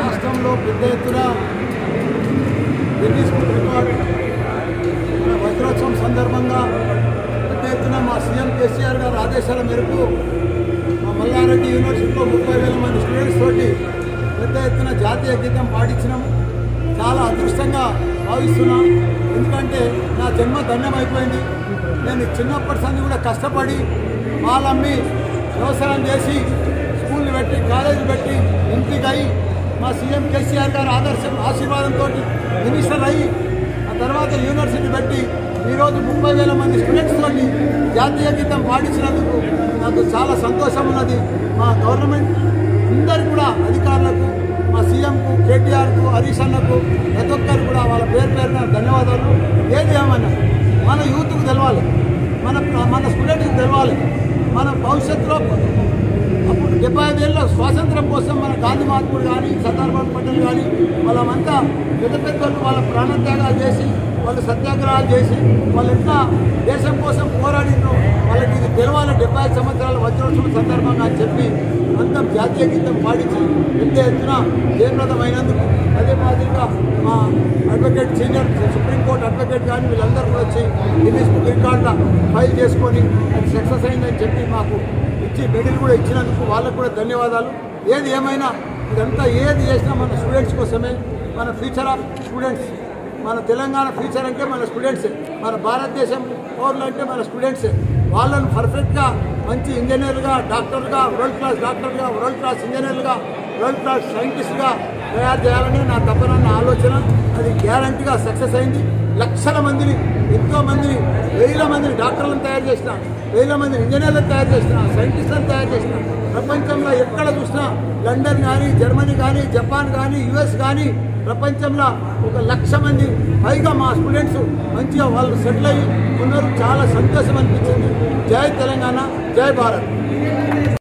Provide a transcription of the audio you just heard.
రాష్ట్రంలో పెద్ద ఎత్తున గిన్నీస్ బుక్ రికార్డ్ వజ్రోత్సవం సందర్భంగా పెద్ద ఎత్తున మా సీఎం కేసీఆర్ గారి ఆదేశాల మేరకు మా మల్లారెడ్డి యూనివర్సిటీలో 30,000 మంది స్టూడెంట్స్ తోటి పెద్ద ఎత్తున జాతీయ గీతం పాడించినాము. చాలా అదృష్టంగా భావిస్తున్నాం. ఎందుకంటే నా జన్మ ధన్యమైపోయింది. నేను చిన్నప్పటి సంది కూడా కష్టపడి వాళ్ళమ్మి వ్యవసాయం చేసి స్కూళ్ళు పెట్టి కాలేజీలు పెట్టి ఎంపీగా అయ్యి మా సీఎం కేసీఆర్ గారి ఆశీర్వాదంతో మినిస్టర్ అయ్యి ఆ తర్వాత యూనివర్సిటీ పెట్టి ఈరోజు 30,000 మంది స్టూడెంట్స్ తోటి జాతీయ గీతం పాడించినందుకు నాకు చాలా సంతోషం ఉన్నది. మా గవర్నమెంట్ అందరికీ కూడా అధికారులకు మా సీఎంకు కేటీఆర్కు హరీష్ అన్నకు ప్రతి ఒక్కరు కూడా వాళ్ళ పేరున ధన్యవాదాలు. ఏది ఏమన్నా మన యూత్కు తెలవాలి, మన స్టూడెంట్కి తెలవాలి. మన భవిష్యత్తులో అప్పుడు 75 ఏళ్ళ స్వాతంత్రం కోసం మన గాంధీ మహాత్ముడు కానీ సర్దార్ పటేల్ కానీ వాళ్ళంతా పెద్ద వాళ్ళ ప్రాణత్యాగాలు చేసి వాళ్ళు సత్యాగ్రహాలు చేసి వాళ్ళు ఎట్లా దేశం కోసం పోరాడినో వాళ్ళకి ఇది తెలవాలి. 75 సంవత్సరాల వజ్రోత్సవం సందర్భంగా అని చెప్పి అంతా జాతీయ గీతం పాడించి పెద్ద ఎత్తున జయప్రదమైనందుకు అదే మాదిరిగా మా అడ్వకేట్ సీనియర్ సుప్రీంకోర్టు అడ్వకేట్ కానీ వీళ్ళందరూ కూడా వచ్చి గిన్నీస్ బుక్ రికార్డులో ఫైల్ చేసుకొని అది సక్సెస్ అయిందని చెప్పి మాకు ఇచ్చి మెడల్ కూడా ఇచ్చినందుకు వాళ్ళకు కూడా ధన్యవాదాలు. ఏది ఏమైనా ఇదంతా ఏది చేసినా మన స్టూడెంట్స్ కోసమే. మన ఫ్యూచర్ ఆఫ్ స్టూడెంట్స్, మన తెలంగాణ ఫ్యూచర్ అంటే మన స్టూడెంట్సే. మన భారతదేశం పౌరులు అంటే మన స్టూడెంట్సే. వాళ్ళను పర్ఫెక్ట్గా మంచి ఇంజనీర్లుగా, డాక్టర్లుగా, వరల్డ్ క్లాస్ డాక్టర్లుగా, వరల్డ్ క్లాస్ ఇంజనీర్లుగా, వరల్డ్ క్లాస్ సైంటిస్ట్గా తయారు చేయాలని నా తపన, నా ఆలోచన. అది గ్యారంటీగా సక్సెస్ అయింది. లక్షల మందిని, ఎంతోమందిని, 1000 మందిని డాక్టర్లను తయారు చేసిన, 1000 మందిని ఇంజనీర్లను తయారు చేసిన, సైంటిస్టులను తయారు చేసిన. ప్రపంచంలో ఎక్కడ చూసినా లండన్ కానీ, జర్మనీ కానీ, జపాన్ కానీ, యుఎస్ కానీ ప్రపంచంలో 1,00,000 మంది పైగా మా స్టూడెంట్స్ మంచిగా వాళ్ళు సెటిల్ అయ్యి ఉన్నారు. చాలా సంతోషం అనిపించింది. జై తెలంగాణ, జై భారత్.